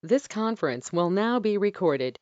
This conference will now be recorded.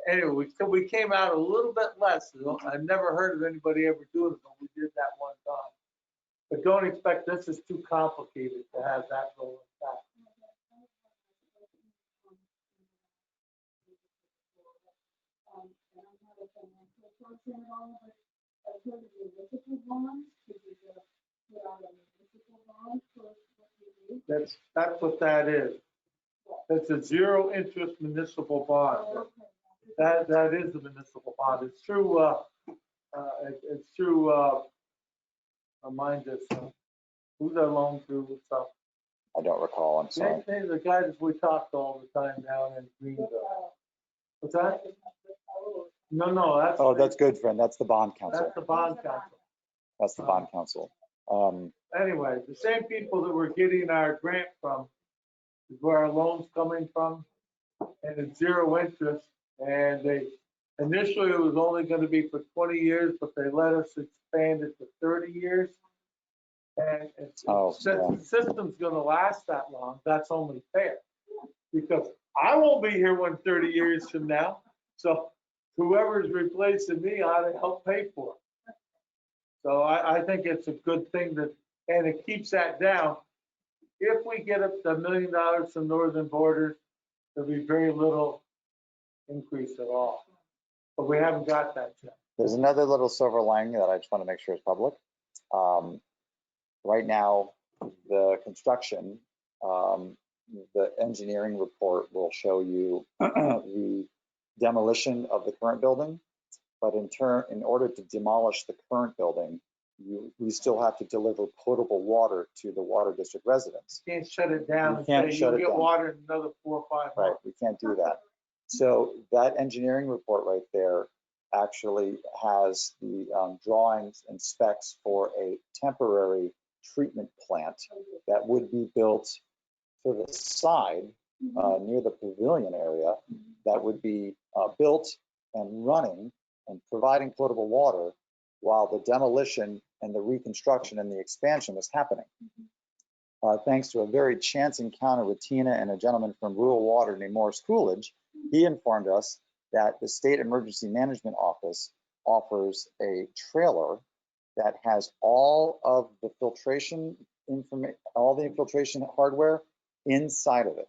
Anyway, we came out a little bit less. I've never heard of anybody ever doing it, but we did that one time. But don't expect this is too complicated to have that go back. That's what that is. It's a zero interest municipal bond. That is a municipal bond. It's through, it's through, remind us, who's that loan through? So, I don't recall, I'm sorry. they're the guys we talked all the time down in Greenville. What's that? No, that's. Oh, that's good, friend. That's the bond council. That's the bond council. That's the bond council. Anyway, the same people that we're getting our grant from is where our loan's coming from, and it's zero interest. And they, initially it was only gonna be for 20 years, but they let us expand it to 30 years. And since the system's gonna last that long, that's only fair. Because I won't be here 30 years from now, so whoever's replacing me ought to help pay for it. So I think it's a good thing that, and it keeps that down. If we get up to $1 million from Northern Borders, there'll be very little increase at all. But we haven't got that yet. There's another little silver lining that I just want to make sure is public. Right now, the construction, the engineering report will show you the demolition of the current building. But in order to demolish the current building, we still have to deliver potable water to the water district residents. You can't shut it down and say you'll get water in another 4 or 5 months. Right, we can't do that. So that engineering report right there actually has the drawings and specs for a temporary treatment plant that would be built to the side near the pavilion area, that would be built and running and providing potable water while the demolition and the reconstruction and the expansion was happening. Thanks to a very chance encounter with Tina and a gentleman from Rural Water named Morris Coolidge, he informed us that the State Emergency Management Office offers a trailer that has all of the filtration information, all the infiltration hardware inside of it.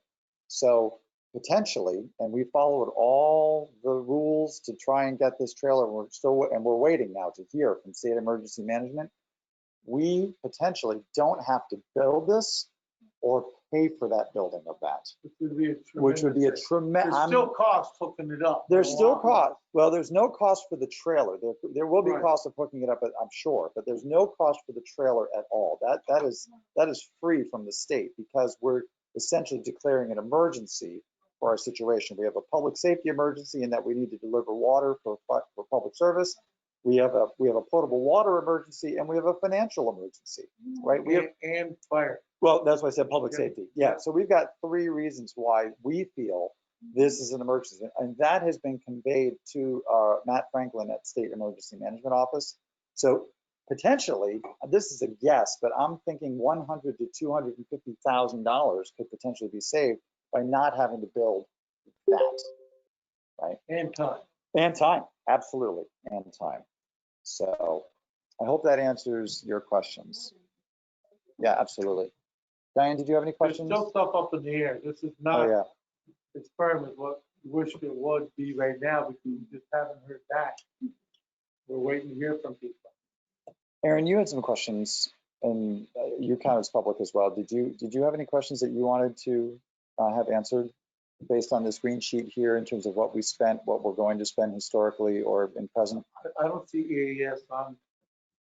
So potentially, and we followed all the rules to try and get this trailer, we're waiting now to hear from State Emergency Management. We potentially don't have to build this or pay for that building of that, which would be a tremendous. There's still cost hooking it up. There's still cost. Well, there's no cost for the trailer. There will be cost of hooking it up, I'm sure, but there's no cost for the trailer at all. That is free from the state because we're essentially declaring an emergency for our situation. We have a public safety emergency in that we need to deliver water for public service. We have a potable water emergency, and we have a financial emergency, right? And fire. Well, that's why I said public safety. Yeah, so we've got 3 reasons why we feel this is an emergency, and that has been conveyed to Matt Franklin at State Emergency Management Office. So potentially, this is a guess, but I'm thinking $100,000 to $250,000 could potentially be saved by not having to build that, right? And time. And time, absolutely, and time. So I hope that answers your questions. Yeah, absolutely. Diane, did you have any questions? There's still stuff up in the air. This is not Oh, as firm as what we wish it would be right now because we just haven't heard back. We're waiting to hear from people. yeah. Aaron, you had some questions, and you count as public as well. Did you have any questions that you wanted to have answered based on this green sheet here in terms of what we spent, what we're going to spend historically or in present? I don't see EAS on.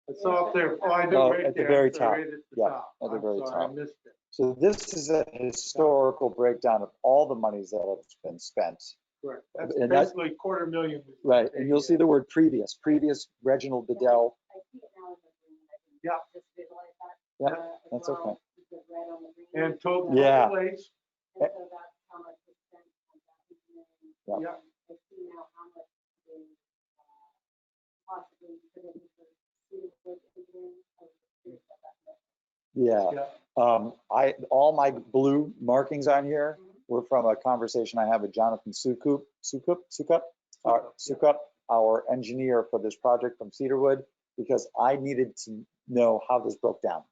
It's up there. Oh, I do. Oh, right at the there. very It's top. right at the Yeah, top. at the very I'm sorry, top. I missed it. So this is a historical breakdown of all the monies that have been spent. Correct. That's And that's- basically $250,000. Right, and you'll see the word previous Reginald Bedell. Yeah. Yeah, that's okay. And total Yeah. place. Yeah. Yeah. Yeah. All my blue markings on here were from a conversation I had with Jonathan Sukup, Sukup, our engineer for this project from Cedarwood, because I needed to know how this broke down.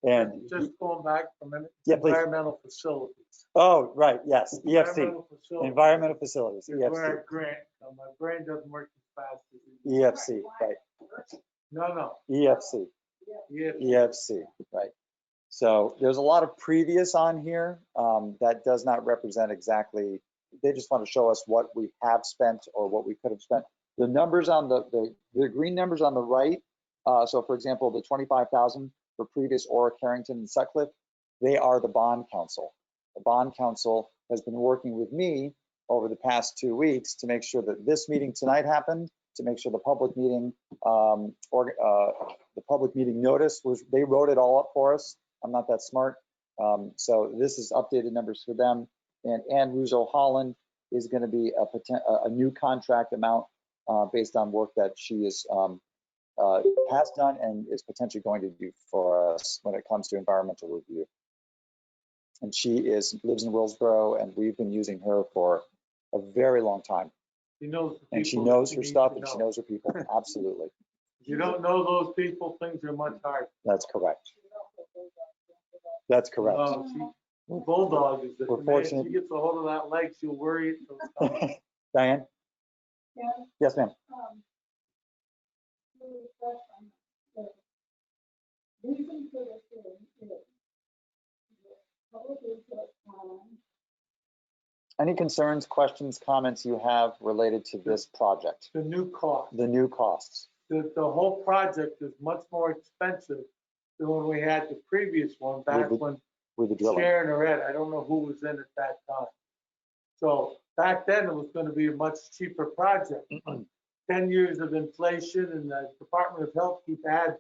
And, Just going back for a minute. Yeah, please. Environmental facilities. oh, right, yes, EFC, Environmental facilities environmental facilities, is where EFC, our grant, my brain doesn't work as fast as it. EFC, right, No, EFC. yeah, EFC, right. So there's a lot of previous on here that does not represent exactly, they just want to show us what we have spent or what we could have spent. The numbers on the green numbers on the right, so for example, the 25,000 for previous Aura, Carrington, and Sutcliffe, they are the bond council. The bond council has been working with me over the past 2 weeks to make sure that this meeting tonight happened, to make sure the public meeting the public meeting notice was, they wrote it all up for us. I'm not that smart. So this is updated numbers for them. And Ann Russo Holland is going to be a new contract amount based on work that she is has done and is potentially going to do for us when it comes to environmental review. And she lives in Willsboro, and we've been using her for a very long time. she knows the And she people knows that her need stuff to and she know. knows her people. Absolutely. If you don't know those people, things are much harder. That's correct. That's correct. Bulldog is We're man, fortunate. she gets a hold of that leg, she'll worry it till it's coming. Diane? Yes, ma'am. Reason for this hearing is public input on Any concerns, questions, comments you have related to this project? The new cost. The new costs? The whole project is much more expensive than when we had the previous one back when With the drilling? Sharon or Ed, I don't know who was in at that time. So back then it was going to be a much cheaper project. 10 years of inflation and the Department of Health keep adding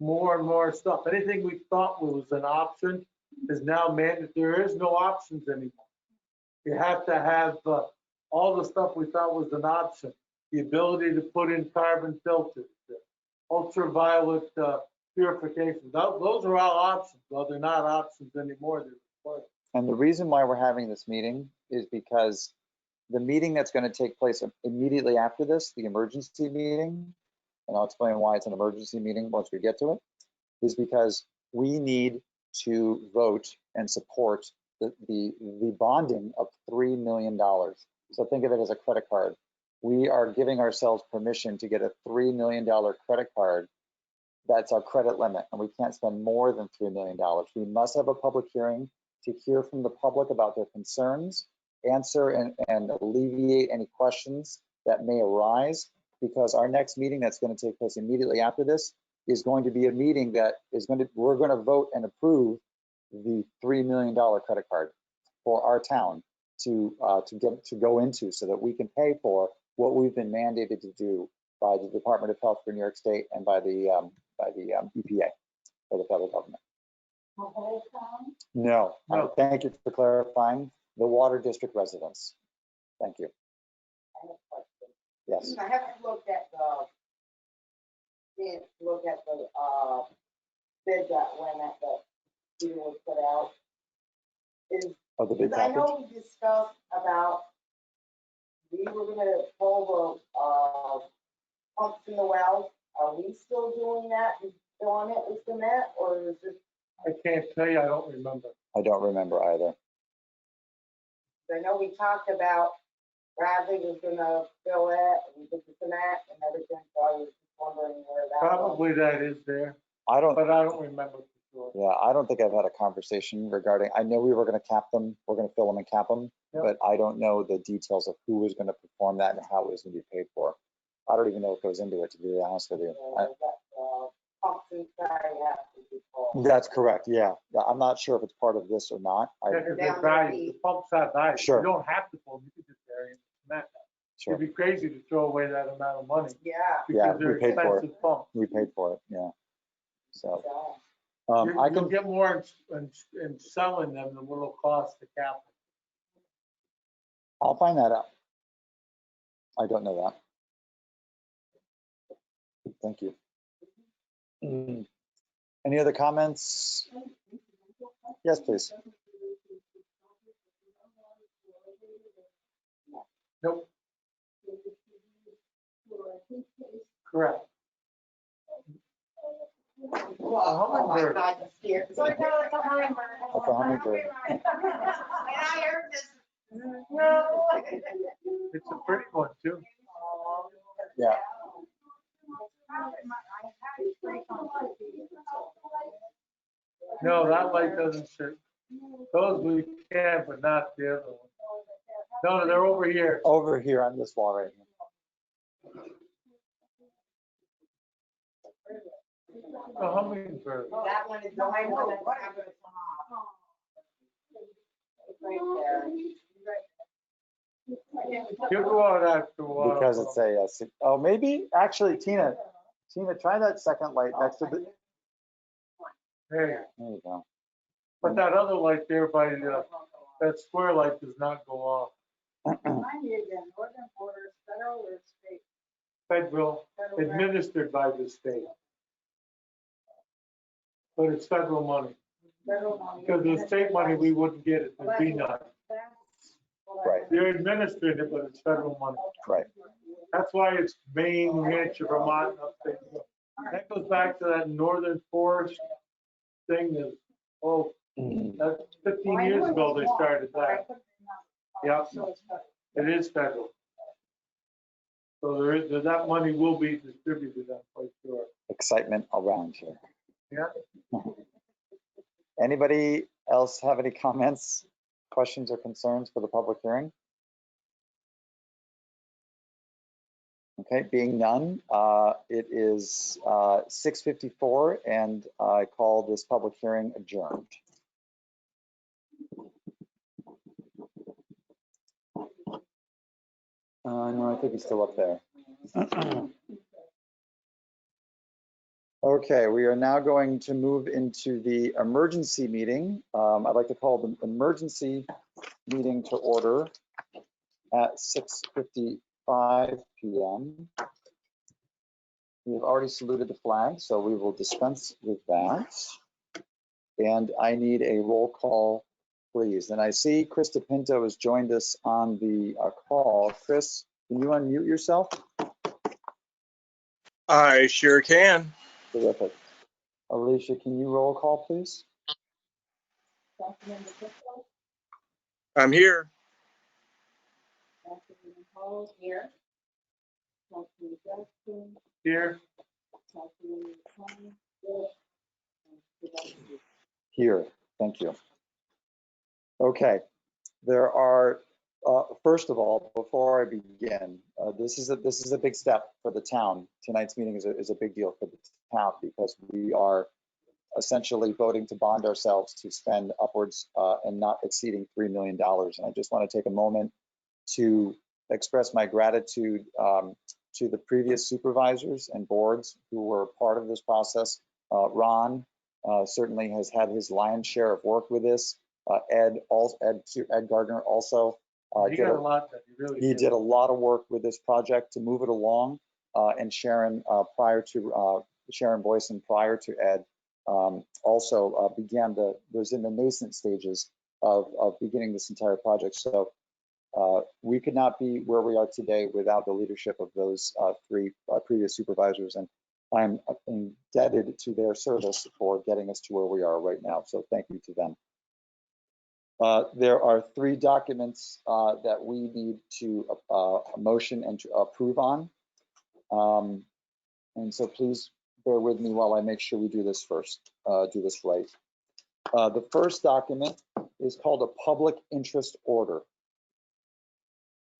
more and more stuff. Anything we thought was an option is now mandated. There is no options anymore. You have to have all the stuff we thought was an option. The ability to put in carbon filters, the ultraviolet purification. Those are all options. Well, they're not options anymore. They're required. And the reason why we're having this meeting is because the meeting that's going to take place immediately after this, the emergency meeting, and I'll explain why it's an emergency meeting once we get to it, is because we need to vote and support the bonding of $3 million. So think of it as a credit card. We are giving ourselves permission to get a $3 million credit card. That's our credit limit, and we can't spend more than $3 million. We must have a public hearing to hear from the public about their concerns, answer and alleviate any questions that may arise, because our next meeting that's going to take place immediately after this is going to be a meeting that is we're going to vote and approve the $3 million credit card for our town to go into so that we can pay for what we've been mandated to do by the Department of Health for New York State and by the EPA, or the federal government. the whole town. No, No. Thank you for clarifying. The Water District residents. Thank you. I have a question. Yes. I haven't looked at the bid that went at the deal was put out. Of the big Because I package. know we discussed about we were gonna pull the pumps in the wells. Are we still doing that and filling it with cement, or is it? I can't tell you, I don't remember. I don't remember either. I know we talked about Bradley was gonna fill it and put the cement and everything, so I was just wondering where that was. Probably that is there, I don't. but I don't remember for sure. Yeah, I don't think I've had a conversation regarding. I know we were going to cap them. We're going to fill them and cap them, Yep. but I don't know the details of who was going to perform that and how it was going to be paid for. I don't even know what goes into it, to be honest with you. Pumps inside have to be full. That's correct. Yeah, I'm not sure if it's part of this or not. Yeah, 'cause Down they're there valued, the deep. pumps have value. Sure. You don't have to pull them, you could just bury them in cement. Sure. It'd be crazy to throw away that amount of money Yeah. Yeah, because we they're paid for it. expensive pumps. We paid for it. Yeah. So So, I You'll can. get more in selling them than what it'll cost to cap them. I'll find that out. I don't know that. Thank you. Any other comments? Yes, please. Nope. And I heard this, no. It's a pretty one too. Yeah. No, that light doesn't shoot. Those we can, but not the other one. No, they're over here. Over here on this wall right here. The hummingbird. That one is the only one that's ever come off. It's right there. You go out after a while. Because it's a, oh, maybe, actually, Tina, try that second light next to the, Hey, there you go. but that other light there by that square light does not go off. Remind me again, Northern Borders, federal or state? Federal, administered by the state. But it's federal money. Federal money. Because the state money, we wouldn't get it. There'd be none. Right. They're administered it, but it's federal money. Right. That's why it's Maine, New Hampshire, Vermont, and upstate. That goes back to that northern forest thing that, oh, that's 15 years ago they started that. Yep, it is federal. So that money will be distributed, I'm quite sure. Excitement around here. Yeah. Anybody else have any comments, questions, or concerns for the public hearing? Okay, being none, it is 6:54 and I call this public hearing adjourned. No, I think he's still up there. Okay, we are now going to move into the emergency meeting. I'd like to call the emergency meeting to order at 6:55 p.m. We've already saluted the flag, so we will dispense with that. And I need a roll call, please. And I see Chris DePinto has joined us on the call. Chris, can you unmute yourself? I sure can. Terrific. Alicia, can you roll call, please? I'm here. Here. Here, Here, thank you. Okay, there are, first of all, before I begin, this is a big step for the town. Tonight's meeting is a big deal for the town because we are essentially voting to bond ourselves to spend upwards and not exceeding $3 million. And I just want to take a moment to express my gratitude to the previous supervisors and boards who were part of this process. Ron certainly has had his lion's share of work with this. Ed Gardner also he got a lot that he really he did a lot of work with this project to move it along. And Sharon Sharon Boyson prior to Ed also was in the nascent stages of beginning this entire project. So we could not be where we are today without the leadership of those three previous supervisors, and I'm indebted to their service for getting us to where we are right now. So thank you to them. There are three documents that we need to motion and to approve on. And so please bear with me while I make sure we do this first, do this right. The first document is called a public interest order.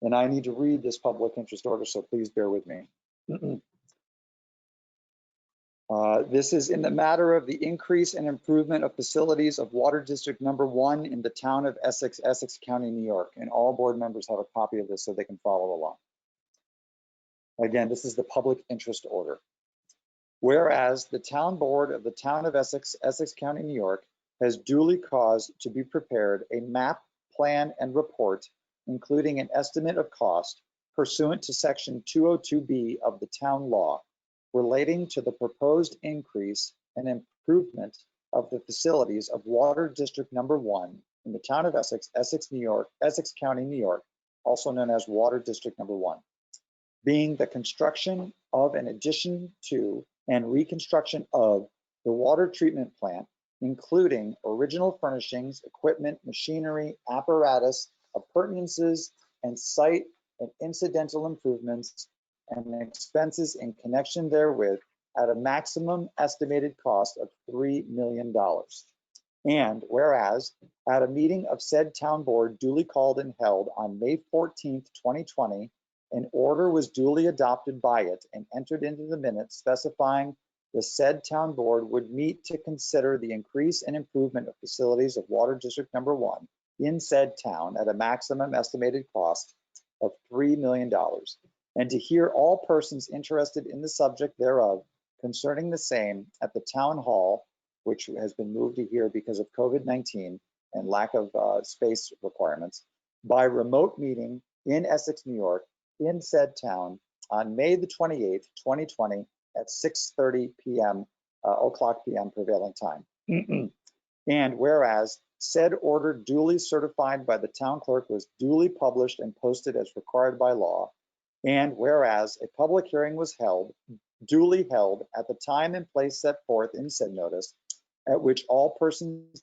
And I need to read this public interest order, so please bear with me. This is in the matter of the increase and improvement of facilities of Water District Number 1 in the town of Essex, Essex County, New York. And all board members have a copy of this so they can follow along. Again, this is the public interest order. Whereas the town board of the town of Essex, Essex County, New York, has duly caused to be prepared a map, plan, and report, including an estimate of cost pursuant to section 202B of the town law, relating to the proposed increase and improvement of the facilities of Water District Number 1 in the town of Essex, Essex, New York, Essex County, New York, also known as Water District Number 1, being the construction of an addition to and reconstruction of the water treatment plant including original furnishings, equipment, machinery, apparatus, appurtenances, and site and incidental improvements and expenses in connection therewith at a maximum estimated cost of $3 million. And whereas at a meeting of said town board duly called and held on May 14th, 2020, an order was duly adopted by it and entered into the minutes specifying the said town board would meet to consider the increase and improvement of facilities of Water District Number 1 in said town at a maximum estimated cost of $3 million, and to hear all persons interested in the subject thereof concerning the same at the town hall, which has been moved to here because of COVID-19 and lack of space requirements, by remote meeting in Essex, New York, in said town on May the 28th, 2020 at 6:30 p.m. o'clock p.m. prevailing time. And whereas said order duly certified by the town clerk was duly published and posted as required by law, and whereas a public hearing was duly held at the time and place set forth in said notice, at which all persons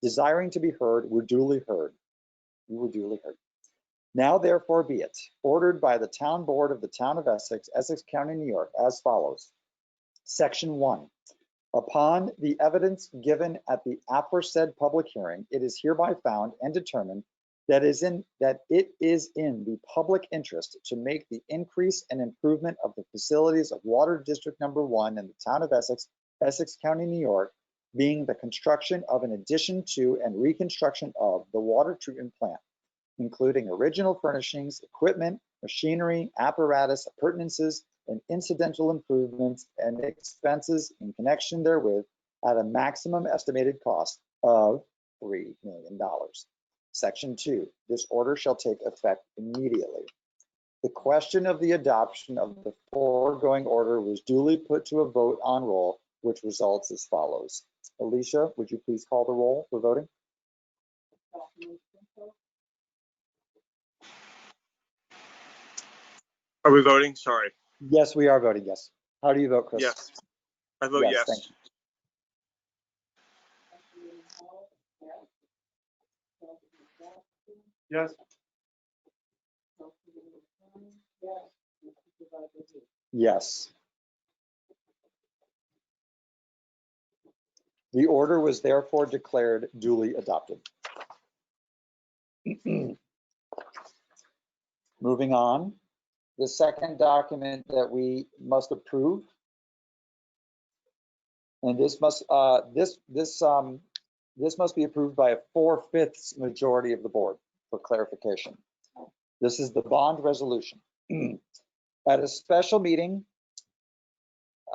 desiring to be heard were duly heard. You were duly heard. Now therefore be it ordered by the town board of the town of Essex, Essex County, New York, as follows. Section 1. Upon the evidence given at the aforesaid public hearing, it is hereby found and determined that it is in the public interest to make the increase and improvement of the facilities of Water District Number 1 in the town of Essex, Essex County, New York, being the construction of an addition to and reconstruction of the water treatment plant, including original furnishings, equipment, machinery, apparatus, appurtenances, and incidental improvements and expenses in connection therewith at a maximum estimated cost of $3 million. Section 2, this order shall take effect immediately. The question of the adoption of the foregoing order was duly put to a vote on roll, which results as follows. Alicia, would you please call the roll for voting? Are we voting? Sorry. Yes, we are voting yes. How do you vote, Chris? Yes. I vote yes. Thank you. Yes, Yes. The order was therefore declared duly adopted. Moving on, the second document that we must approve, and this must be approved by a 4/5 majority of the board for clarification. This is the bond resolution. At a special meeting,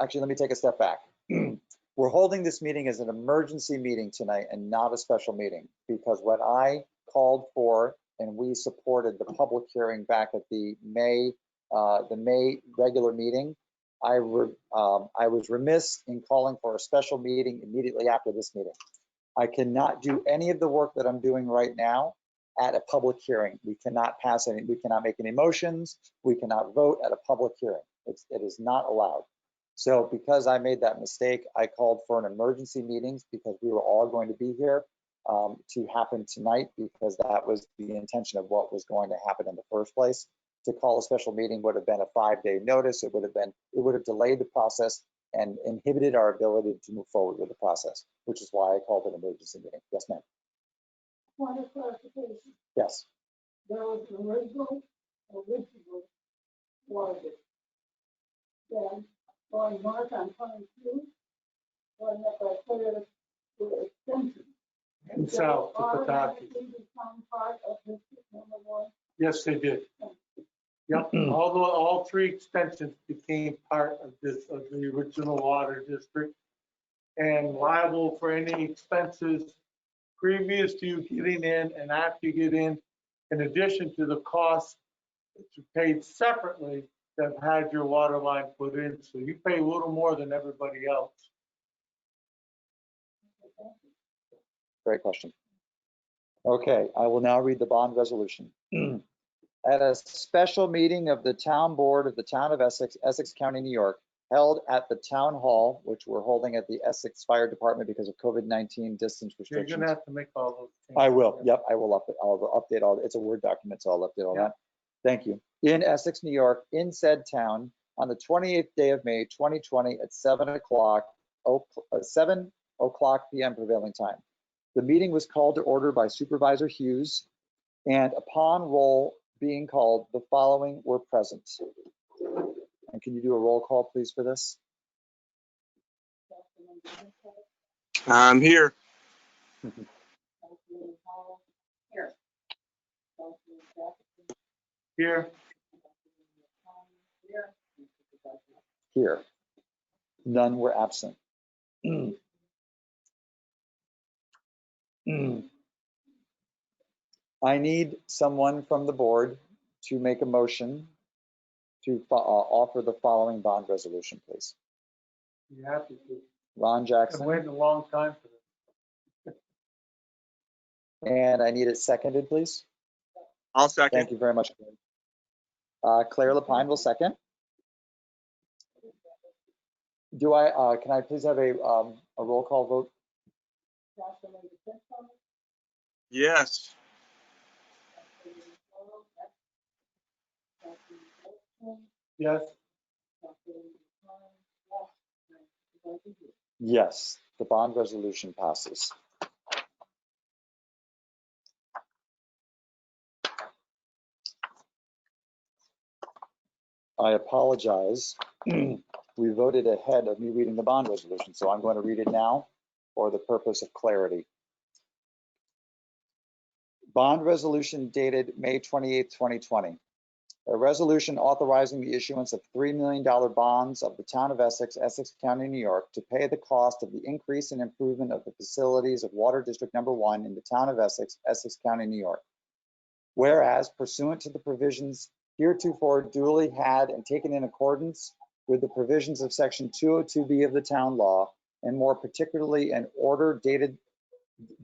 actually, let me take a step back. We're holding this meeting as an emergency meeting tonight and not a special meeting, because when I called for and we supported the public hearing back at the May regular meeting, I was remiss in calling for a special meeting immediately after this meeting. I cannot do any of the work that I'm doing right now at a public hearing. We cannot we cannot make any motions. We cannot vote at a public hearing. It is not allowed. So because I made that mistake, I called for an emergency meetings because we were all going to be here to happen tonight, because that was the intention of what was going to happen in the first place. To call a special meeting would have been a 5-day notice. It would have delayed the process and inhibited our ability to move forward with the process, which is why I called it an emergency meeting. Yes, ma'am. Point of clarification, Yes. there was an original water district. Then going north on 22, going up by clear to extension. and south to Pataki. Automatically become part of District Number 1. Yes, they did. Yep, all 3 extensions became part of the original water district and liable for any expenses previous to you getting in and after you get in addition to the costs that you paid separately that had your water line put in. So you pay a little more than everybody else. Great question. Okay, I will now read the bond resolution. At a special meeting of the town board of the town of Essex, Essex County, New York, held at the town hall, which we're holding at the Essex Fire Department because of COVID-19 distance You're restrictions. gonna have to make all those changes. I will, yep, I'll update all, it's a Word document, so I'll update all Yeah. that. Thank you. In Essex, New York, in said town, on the 28th day of May, 2020 at 7 o'clock PM prevailing time. The meeting was called to order by Supervisor Hughes, and upon roll being called, the following were present. And can you do a roll call, please, for this? I'm here. Here, Here. None were absent. I need someone from the board to make a motion to offer the following bond resolution, please. you have to do. Ron I've Jackson, waited a long time for this. and I need it seconded, please. I'll second. Thank you very much. Claire Lapine will second. Do I, can I please have a roll call vote? Yes. Yes, Yes, the bond resolution passes. I apologize. We voted ahead of me reading the bond resolution, so I'm going to read it now for the purpose of clarity. Bond resolution dated May 28, 2020. A resolution authorizing the issuance of $3 million bonds of the town of Essex, Essex County, New York, to pay the cost of the increase and improvement of the facilities of Water District Number 1 in the town of Essex, Essex County, New York. Whereas pursuant to the provisions heretofore duly had and taken in accordance with the provisions of section 202B of the town law, and more particularly an order dated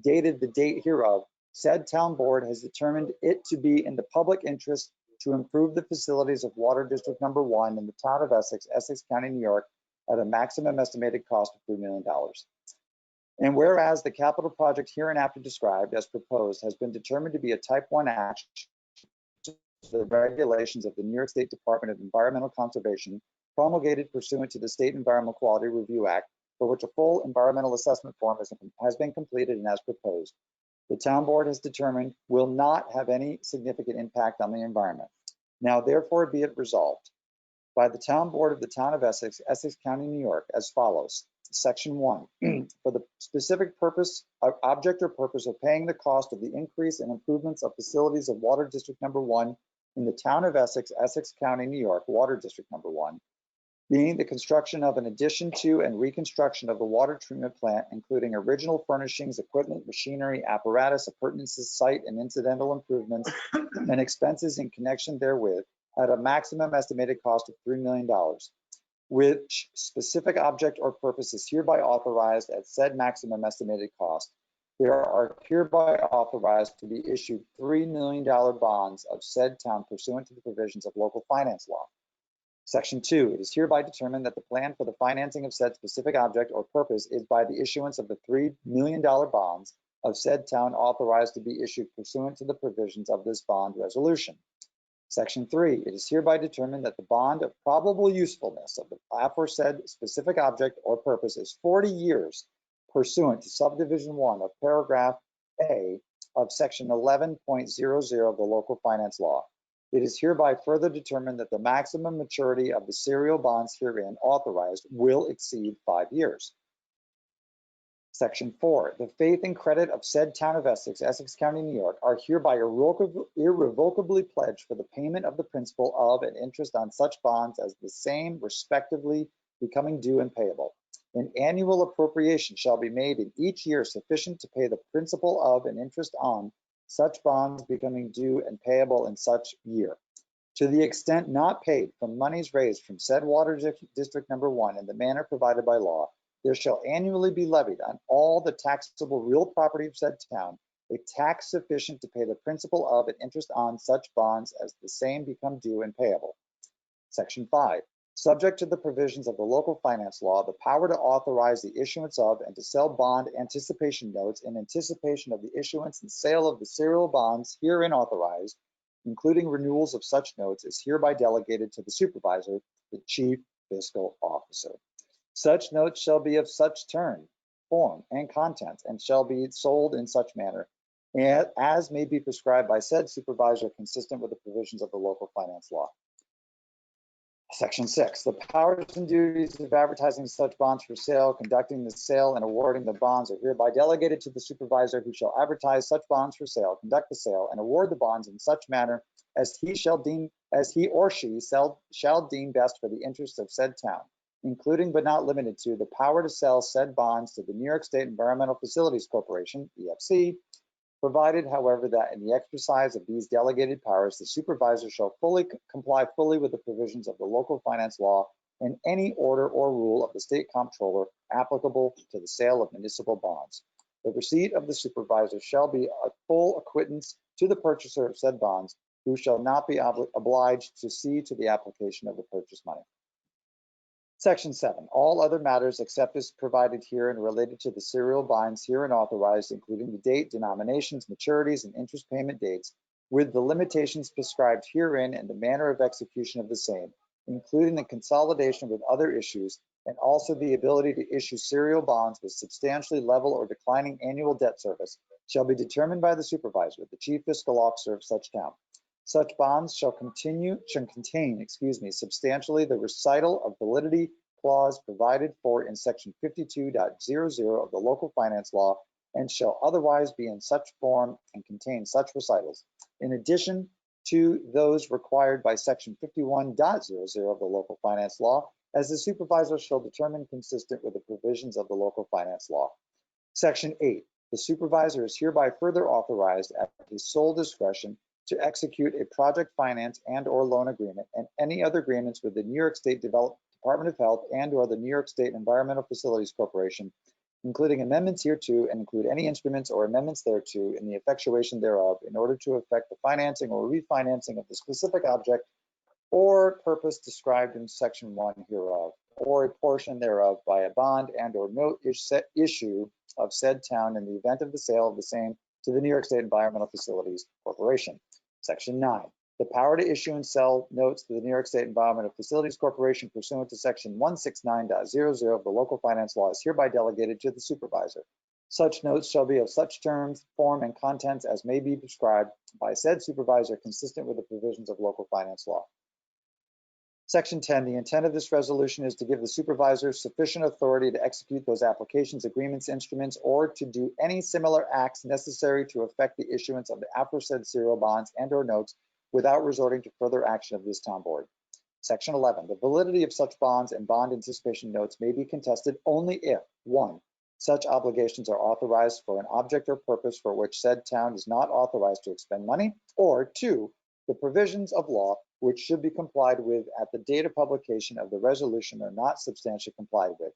the date hereof, said town board has determined it to be in the public interest to improve the facilities of Water District Number 1 in the town of Essex, Essex County, New York, at a maximum estimated cost of $3 million. And whereas the capital project hereinafter described as proposed has been determined to be a type 1 action to the regulations of the New York State Department of Environmental Conservation promulgated pursuant to the State Environmental Quality Review Act, for which a full environmental assessment form has been completed and as proposed, the town board has determined will not have any significant impact on the environment. Now therefore be it resolved by the town board of the town of Essex, Essex County, New York, as follows. Section 1, for the specific purpose, object or purpose of paying the cost of the increase and improvements of facilities of Water District Number 1 in the town of Essex, Essex County, New York, Water District Number 1, being the construction of an addition to and reconstruction of the water treatment plant, including original furnishings, equipment, machinery, apparatus, appurtenances, site and incidental improvements, and expenses in connection therewith, at a maximum estimated cost of $3 million, which specific object or purpose is hereby authorized at said maximum estimated cost. There are hereby authorized to be issued $3 million bonds of said town pursuant to the provisions of local finance law. Section 2, it is hereby determined that the plan for the financing of said specific object or purpose is by the issuance of the $3 million bonds of said town authorized to be issued pursuant to the provisions of this bond resolution. Section 3, it is hereby determined that the bond of probable usefulness of the aforesaid specific object or purpose is 40 years pursuant to subdivision 1 of paragraph A of section 11.00 of the local finance law. It is hereby further determined that the maximum maturity of the serial bonds herein authorized will exceed 5 years. Section 4, the faith and credit of said town of Essex, Essex County, New York, are hereby irrevocably pledged for the payment of the principal of and interest on such bonds as the same respectively becoming due and payable. An annual appropriation shall be made in each year sufficient to pay the principal of and interest on such bonds becoming due and payable in such year. To the extent not paid from monies raised from said Water District Number 1 in the manner provided by law, there shall annually be levied on all the taxable real property of said town a tax sufficient to pay the principal of and interest on such bonds as the same become due and payable. Section 5, Subject to the provisions of the local finance law, the power to authorize the issuance of and to sell bond anticipation notes in anticipation of the issuance and sale of the serial bonds herein authorized, including renewals of such notes, is hereby delegated to the supervisor, the chief fiscal officer. Such notes shall be of such term, form, and contents, and shall be sold in such manner as may be prescribed by said supervisor, consistent with the provisions of the local finance law. Section 6, the powers and duties of advertising such bonds for sale, conducting the sale, and awarding the bonds are hereby delegated to the supervisor, who shall advertise such bonds for sale, conduct the sale, and award the bonds in such manner as he or she shall deem best for the interests of said town, including but not limited to the power to sell said bonds to the New York State Environmental Facilities Corporation, EFC, provided, however, that in the exercise of these delegated powers, the supervisor shall comply fully with the provisions of the local finance law and any order or rule of the state comptroller applicable to the sale of municipal bonds. The receipt of the supervisor shall be a full acquittance to the purchaser of said bonds, who shall not be obliged to see to the application of the purchase money. Section 7, all other matters except as provided herein related to the serial bonds herein authorized, including the date, denominations, maturities, and interest payment dates, with the limitations prescribed herein and the manner of execution of the same, including the consolidation with other issues, and also the ability to issue serial bonds with substantially level or declining annual debt service, shall be determined by the supervisor, the chief fiscal officer of such town. Such bonds shall contain, substantially the recital of validity clause provided for in section 52.00 of the local finance law, and shall otherwise be in such form and contain such recitals, in addition to those required by section 51.00 of the local finance law, as the supervisor shall determine consistent with the provisions of the local finance law. Section 8, the supervisor is hereby further authorized at his sole discretion to execute a project finance and or loan agreement and any other agreements with the New York State Department of Health and or the New York State Environmental Facilities Corporation, including amendments hereto, and include any instruments or amendments thereto in the effectuation thereof, in order to effect the financing or refinancing of the specific object or purpose described in section 1 hereof, or a portion thereof by a bond and or note issue of said town in the event of the sale of the same to the New York State Environmental Facilities Corporation. Section 9, the power to issue and sell notes to the New York State Environmental Facilities Corporation pursuant to section 169.00 of the local finance law is hereby delegated to the supervisor. Such notes shall be of such terms, form, and contents as may be prescribed by said supervisor, consistent with the provisions of local finance law. Section 10, the intent of this resolution is to give the supervisor sufficient authority to execute those applications, agreements, instruments, or to do any similar acts necessary to effect the issuance of the aforesaid serial bonds and or notes without resorting to further action of this town board. Section 11, the validity of such bonds and bond anticipation notes may be contested only if, 1, such obligations are authorized for an object or purpose for which said town is not authorized to expend money, or 2, the provisions of law which should be complied with at the date of publication of the resolution are not substantially complied with,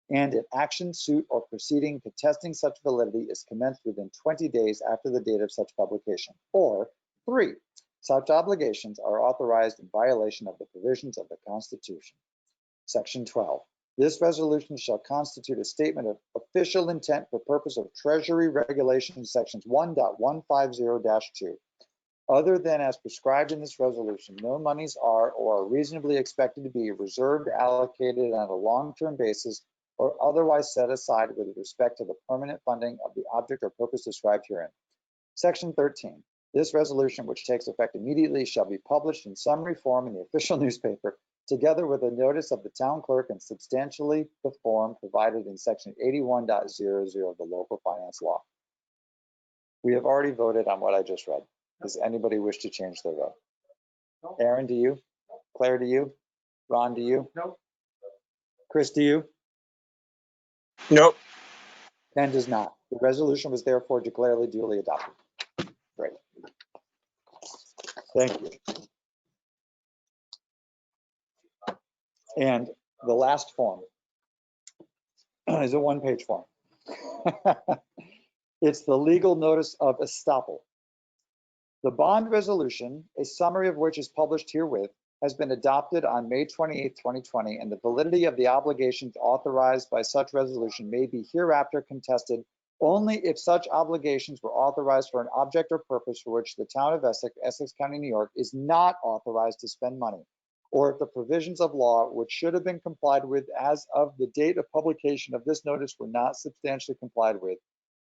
and an action, suit, or proceeding contesting such validity is commenced within 20 days after the date of such publication, or 3, such obligations are authorized in violation of the provisions of the Constitution. Section 12, this resolution shall constitute a statement of official intent for purpose of Treasury Regulations sections 1.150-2. Other than as prescribed in this resolution, no monies are or are reasonably expected to be reserved, allocated on a long-term basis, or otherwise set aside with respect to the permanent funding of the object or purpose described herein. Section 13, this resolution, which takes effect immediately, shall be published in summary form in the official newspaper, together with a notice of the town clerk and substantially the form provided in section 81.00 of the local finance law. We have already voted on what I just read. Does anybody wish to change their vote? No. Aaron, do you? Claire, do you? Ron, do you? Nope. Chris, do you? Nope. Ken does not. The resolution was therefore declared duly adopted. Great. Thank you. And the last form is a one-page form. It's the legal notice of estoppel. The bond resolution, a summary of which is published herewith, has been adopted on May 28, 2020, and the validity of the obligations authorized by such resolution may be hereafter contested only if such obligations were authorized for an object or purpose for which the town of Essex, Essex County, New York, is not authorized to spend money, or if the provisions of law which should have been complied with as of the date of publication of this notice were not substantially complied with,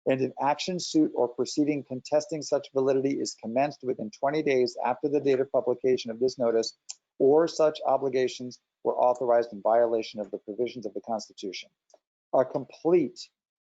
and an action, suit, or proceeding contesting such validity is commenced within 20 days after the date of publication of this notice, or such obligations were authorized in violation of the provisions of the Constitution. A complete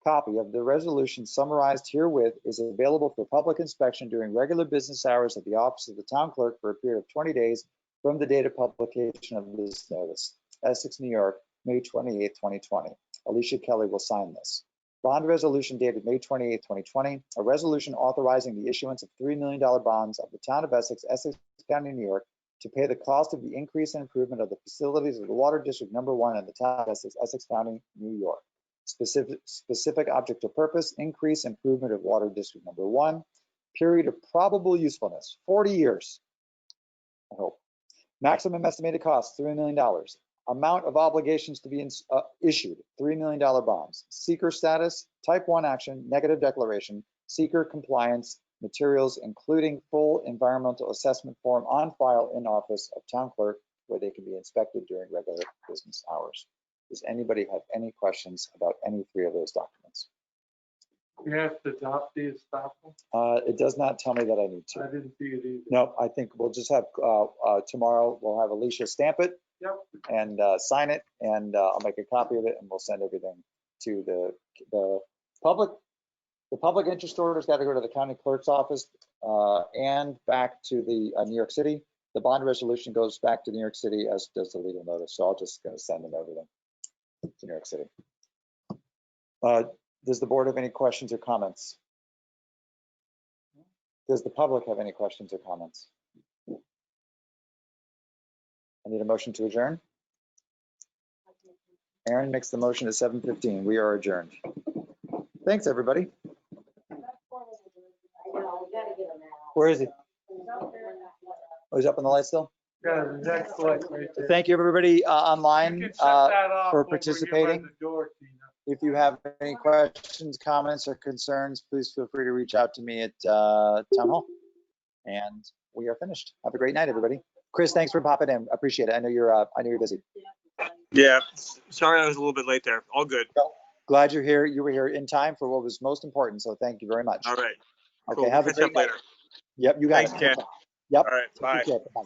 copy of the resolution summarized herewith is available for public inspection during regular business hours at the office of the town clerk for a period of 20 days from the date of publication of this notice. Essex, New York, May 28, 2020. Alicia Kelly will sign this. Bond resolution dated May 28, 2020, a resolution authorizing the issuance of $3 million bonds of the town of Essex, Essex County, New York, to pay the cost of the increase and improvement of the facilities of the Water District Number 1 in the town of Essex, Essex County, New York. Specific object or purpose, increase, improvement of Water District Number 1. Period of probable usefulness, 40 years, I hope. Maximum estimated cost, $3 million. Amount of obligations to be issued, $3 million bonds. Seeker status, type 1 action, negative declaration. Seeker compliance, materials including full environmental assessment form on file in office of town clerk where they can be inspected during regular business hours. Does anybody have any questions about any three of those documents? You have to adopt the estoppel? It does not tell me that I need I to. didn't see it either. No, I think we'll just have, tomorrow, we'll have Alicia stamp it. Yep. And sign it, and I'll make a copy of it, and we'll send everything to the public. The public interest order's got to go to the county clerk's office and back to the New York City. The bond resolution goes back to New York City, as does the legal notice. So I'll just send them everything to New York City. Does the board have any questions or comments? Does the public have any questions or comments? I need a motion to adjourn. Aaron makes the motion at 7:15. We are adjourned. Thanks, everybody. I know, we gotta get them out. Where is he? Oh, he's up on the light still? Yeah, the next light right there. Thank you, everybody You online can shut that off for over here by participating. the door, Tina. If you have any questions, comments, or concerns, please feel free to reach out to me at Town Hall. And we are finished. Have a great night, everybody. Chris, thanks for popping in. Appreciate it. I know you're busy. Yeah, sorry I was a little bit late there. All good. Glad you're here. You were here in time for what was most important. So thank you very much. All right. Okay, Cool. have a Catch great up night. later. Yep, you got Thanks, it. Ken. Yep. All right, bye. Take care. Bye.